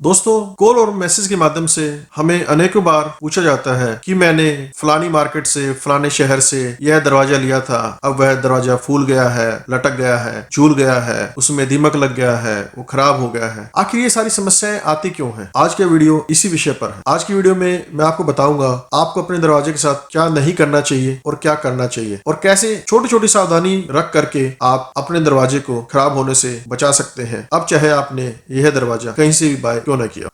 दोस्तों, कॉल और मैसेज के माध्यम से हमें अनेकों बार पूछा जाता है कि मैंने फलानी मार्केट से फलाने शहर से यह दरवाजा लिया था, अब वह दरवाजा फूल गया है, लटक गया है, झूल गया है, उसमें दीमक लग गया है, वो खराब हो गया है। आखिर ये सारी समस्याएं आती क्यों हैं? आज का वीडियो इसी विषय पर है। आज की वीडियो में मैं आपको बताऊंगा आपको अपने दरवाजे के साथ क्या नहीं करना चाहिए और क्या करना चाहिए, और कैसे छोटी छोटी सावधानी रख करके आप अपने दरवाजे को खराब होने से बचा सकते हैं, अब चाहे आपने यह दरवाजा कहीं से भी बाय क्यों न किया।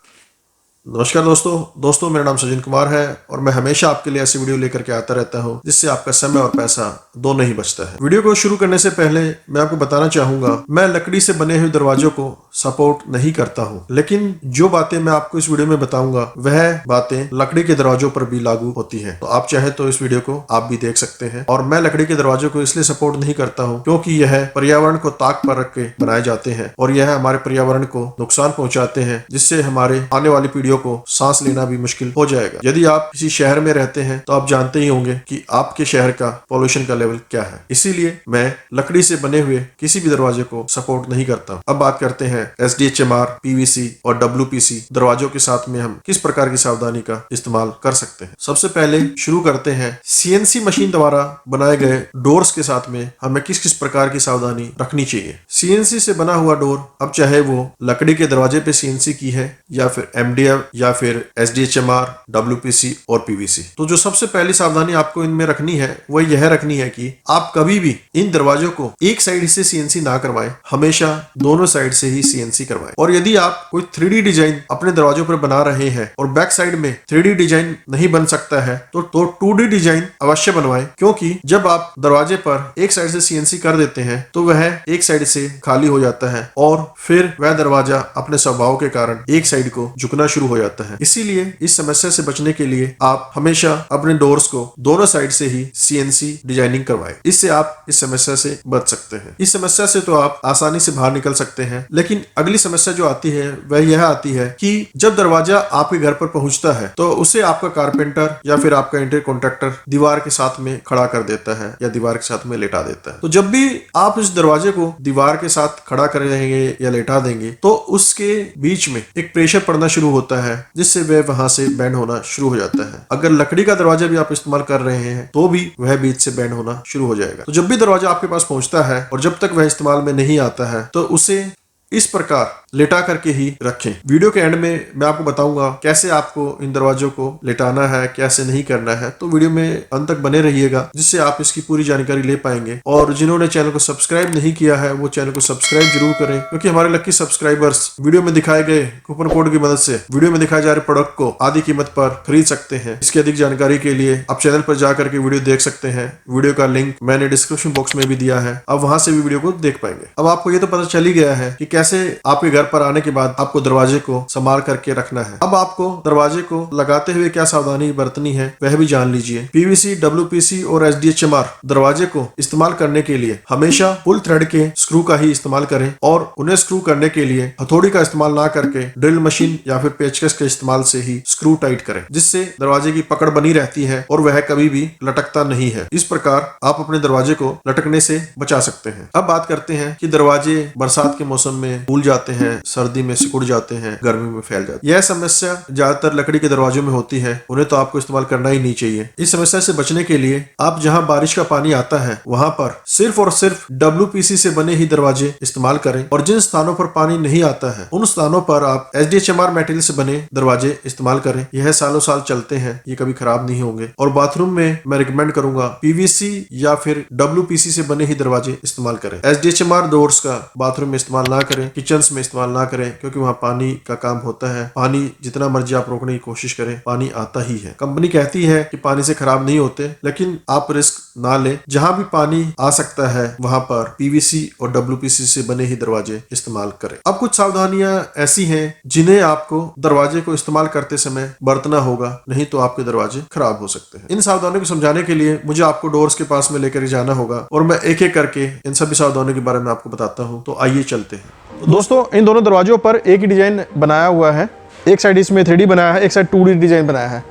नमस्कार दोस्तों, मेरा नाम सजिन कुमार है और मैं हमेशा आपके लिए ऐसी वीडियो लेकर के आता रहता हूं जिससे आपका समय और पैसा दोनों ही बचता है। वीडियो को शुरू करने से पहले मैं आपको बताना चाहूंगा, मैं लकड़ी से बने हुए दरवाजों को सपोर्ट नहीं करता हूं, लेकिन जो बातें मैं आपको इस वीडियो में बताऊंगा वह बातें लकड़ी के दरवाजों पर भी लागू होती है। तो आप चाहे तो इस वीडियो को आप भी देख सकते हैं। और मैं लकड़ी के दरवाजों को इसलिए सपोर्ट नहीं करता हूँ क्योंकि यह पर्यावरण को ताक पर रख के बनाए जाते हैं और यह हमारे पर्यावरण को नुकसान पहुंचाते हैं, जिससे हमारे आने वाली पीढ़ियों को सांस लेना भी मुश्किल हो जाएगा। यदि आप किसी शहर में रहते हैं तो आप जानते ही होंगे कि आपके शहर का पॉल्यूशन का लेवल क्या है। इसीलिए मैं लकड़ी से बने हुए किसी भी दरवाजे को सपोर्ट नहीं करता। अब बात करते हैं SDHMR, PVC और WPC दरवाजों के साथ में हम किस प्रकार की सावधानी का इस्तेमाल कर सकते हैं। सबसे पहले शुरू करते हैं CNC मशीन द्वारा बनाए गए डोर्स के साथ में हमें किस किस प्रकार की सावधानी रखनी चाहिए। CNC से बना हुआ डोर, अब चाहे वो लकड़ी के दरवाजे पे CNC की है या फिर MDF या फिर SDHMR, WPC और PVC, तो जो सबसे पहली सावधानी आपको इनमें रखनी है वह यह रखनी है कि आप कभी भी इन दरवाजों को एक साइड से CNC ना करवाएं, हमेशा दोनों साइड से ही CNC करवाएं। और यदि आप कोई 3D डिजाइन अपने दरवाजों पर बना रहे हैं और बैक साइड में 3D डिजाइन नहीं बन सकता है तो 2D डिजाइन अवश्य बनवाएं, क्योंकि जब आप दरवाजे पर एक साइड से CNC कर देते हैं तो वह एक साइड से खाली हो जाता है और फिर वह दरवाजा अपने स्वभाव के कारण एक साइड को झुकना शुरू हो जाता है। इसीलिए इस समस्या से बचने के लिए आप हमेशा अपने डोर्स को दोनों साइड से ही CNC डिजाइनिंग करवाएं। इससे आप इस समस्या से बच सकते हैं। इस समस्या से तो आप आसानी से बाहर निकल सकते हैं, लेकिन अगली समस्या जो आती है वह यह आती है कि जब दरवाजा आपके घर पर पहुंचता है तो उसे आपका कारपेंटर या फिर आपका इंटीरियर कॉन्ट्रैक्टर दीवार के साथ में खड़ा कर देता है या दीवार के साथ में लेटा देता है। तो जब भी आप इस दरवाजे को दीवार के साथ खड़ा कर देंगे या लेटा देंगे तो उसके बीच में एक प्रेशर पड़ना शुरू होता है, जिससे वह वहां से बैंड होना शुरू हो जाता है। अगर लकड़ी का दरवाजा भी आप इस्तेमाल कर रहे हैं तो भी वह बीच से बैंड होना शुरू हो जाएगा। तो जब भी दरवाजा आपके पास पहुंचता है और जब तक वह इस्तेमाल में नहीं आता है तो उसे इस प्रकार लेटा करके ही रखें। वीडियो के एंड में मैं आपको बताऊंगा कैसे आपको इन दरवाजों को लेटाना है, कैसे नहीं करना है, तो वीडियो में अंत तक बने रहिएगा जिससे आप इसकी पूरी जानकारी ले पाएंगे। और जिन्होंने चैनल को सब्सक्राइब नहीं किया है वो चैनल को सब्सक्राइब जरूर करें, क्योंकि हमारे लकी सब्सक्राइबर्स वीडियो में दिखाए गए कूपन कोड की मदद से वीडियो में दिखाए जा रहे प्रोडक्ट को आधी कीमत पर खरीद सकते हैं। इसकी अधिक जानकारी के लिए आप चैनल पर जाकर के वीडियो देख सकते हैं। वीडियो का लिंक मैंने डिस्क्रिप्शन बॉक्स में भी दिया है, अब वहां से भी वीडियो को देख पाएंगे। अब आपको ये तो पता चल ही गया है कि कैसे आपके घर पर आने के बाद आपको दरवाजे को संभाल करके रखना है। अब आपको दरवाजे को लगाते हुए क्या सावधानी बरतनी है वह भी जान लीजिए। PVC, WPC और SDHMR दरवाजे को इस्तेमाल करने के लिए हमेशा पुल थ्रेड के स्क्रू का ही इस्तेमाल करें और उन्हें स्क्रू करने के लिए हथौड़ी का इस्तेमाल ना करके ड्रिल मशीन या फिर पेचकस के इस्तेमाल से ही स्क्रू टाइट करें, जिससे दरवाजे की पकड़ बनी रहती है और वह कभी भी लटकता नहीं है। इस प्रकार आप अपने दरवाजे को लटकने से बचा सकते हैं। अब बात करते हैं कि दरवाजे बरसात के मौसम में फूल जाते हैं, सर्दी में सिकुड़ जाते हैं, गर्मी में फैल जाते हैं। यह समस्या ज्यादातर लकड़ी के दरवाजों में होती है, उन्हें तो आपको इस्तेमाल करना ही नहीं चाहिए। इस समस्या से बचने के लिए आप जहां बारिश का पानी आता है वहां पर सिर्फ और सिर्फ WPC से बने ही दरवाजे इस्तेमाल करें, और जिन स्थानों पर पानी नहीं आता है उन स्थानों पर आप SDHMR मटेरियल से बने दरवाजे इस्तेमाल करें। यह सालों साल चलते हैं, ये कभी खराब नहीं होंगे। और बाथरूम में मैं रिकमेंड करूंगा PVC या फिर WPC से बने ही दरवाजे इस्तेमाल करें। SDHMR डोर्स का बाथरूम में इस्तेमाल ना करें, किचन में इस्तेमाल ना करें, क्योंकि वहां पानी का काम होता है। पानी जितना मर्जी आप रोकने की कोशिश करें, पानी आता ही है। कंपनी कहती है कि पानी से खराब नहीं होते, लेकिन आप रिस्क ना लें। जहां भी पानी आ सकता है वहां पर PVC और WPC से बने ही दरवाजे इस्तेमाल करें। अब कुछ सावधानियां ऐसी हैं जिन्हें आपको दरवाजे को इस्तेमाल करते समय बरतना होगा, नहीं तो आपके दरवाजे खराब हो सकते हैं। इन सावधानियों को समझाने के लिए मुझे आपको डोर्स के पास में लेकर जाना होगा और मैं एक एक करके इन सभी सावधानियों के बारे में आपको बताता हूँ। तो आइए चलते हैं। दोस्तों, इन दोनों दरवाजों पर एक ही डिजाइन बनाया हुआ है। एक साइड इसमें 3D बनाया है, एक साइड 2D डिजाइन बनाया है।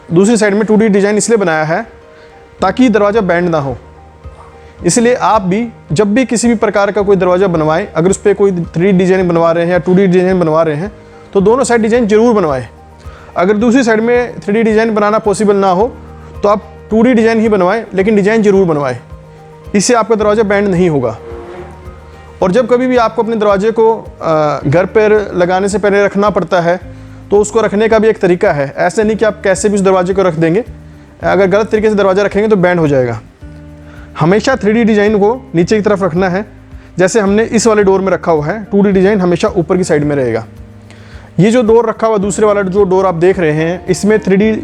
दूसरी साइड में 2D डिजाइन इसलिए बनाया है ताकि दरवाजा बैंड ना हो। इसलिए आप भी जब भी किसी भी प्रकार का कोई दरवाजा बनवाएं, अगर उस पर कोई 3D डिजाइन बनवा रहे हैं या 2D डिजाइन बनवा रहे हैं तो दोनों साइड डिज़ाइन जरूर बनवाएं। अगर दूसरी साइड में 3D डिज़ाइन बनाना पॉसिबल ना हो तो आप 2D डिज़ाइन ही बनवाएं, लेकिन डिज़ाइन जरूर बनवाएं। इससे आपका दरवाज़ा बैंड नहीं होगा। और जब कभी भी आपको अपने दरवाजे को घर पर लगाने से पहले रखना पड़ता है तो उसको रखने का भी एक तरीका है। ऐसे नहीं कि आप कैसे भी उस दरवाजे को रख देंगे, अगर गलत तरीके से दरवाज़ा रखेंगे तो बैंड हो जाएगा। हमेशा 3D डिज़ाइन को नीचे की तरफ रखना है, जैसे हमने इस वाले डोर में रखा हुआ है। 2D डिज़ाइन हमेशा ऊपर की साइड में रहेगा। ये जो डोर रखा हुआ दूसरे वाला जो डोर आप देख रहे हैं, इसमें 3D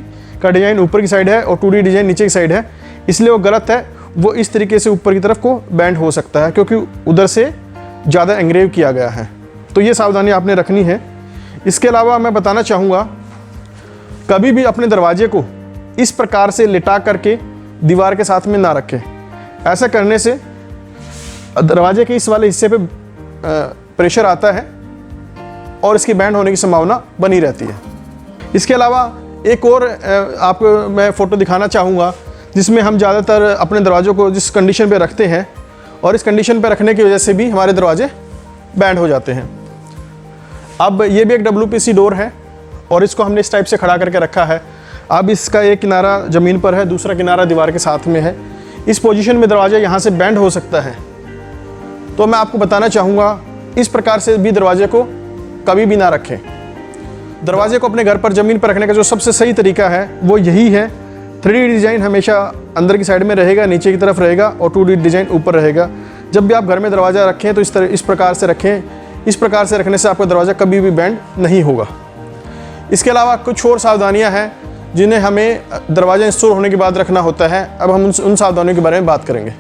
का डिज़ाइन ऊपर की साइड है और 2D डिज़ाइन नीचे की साइड है, इसलिए वो गलत है। वो इस तरीके से ऊपर की तरफ को बैंड हो सकता है क्योंकि उधर से ज़्यादा एंग्रेव किया गया है। तो ये सावधानी आपने रखनी है। इसके अलावा मैं बताना चाहूँगा, कभी भी अपने दरवाजे को इस प्रकार से लिटा करके दीवार के साथ में ना रखें। ऐसा करने से दरवाजे के इस वाले हिस्से पे प्रेशर आता है और इसकी बैंड होने की संभावना बनी रहती है। इसके अलावा एक और आपको मैं फ़ोटो दिखाना चाहूँगा जिसमें हम ज़्यादातर अपने दरवाज़ों को जिस कंडीशन पे रखते हैं और इस कंडीशन पे रखने की वजह से भी हमारे दरवाजे बैंड हो जाते हैं। अब ये भी एक WPC डोर है और इसको हमने इस टाइप से खड़ा करके रखा है। अब इसका एक किनारा ज़मीन पर है, दूसरा किनारा दीवार के साथ में है। इस पोजीशन में दरवाज़ा यहाँ से बैंड हो सकता है। तो मैं आपको बताना चाहूँगा, इस प्रकार से भी दरवाजे को कभी भी ना रखें। दरवाजे को अपने घर पर ज़मीन पर रखने का जो सबसे सही तरीका है वो यही है। 3D डिज़ाइन हमेशा अंदर की साइड में रहेगा, नीचे की तरफ रहेगा और 2D डिज़ाइन ऊपर रहेगा। जब भी आप घर में दरवाज़ा रखें तो इस प्रकार से रखें। इस प्रकार से रखने से आपका दरवाज़ा कभी भी बैंड नहीं होगा। इसके अलावा कुछ और सावधानियां हैं जिन्हें हमें दरवाज़ा इंस्टॉल होने के बाद रखना होता है। अब हम उन सावधानियों के बारे में बात करेंगे।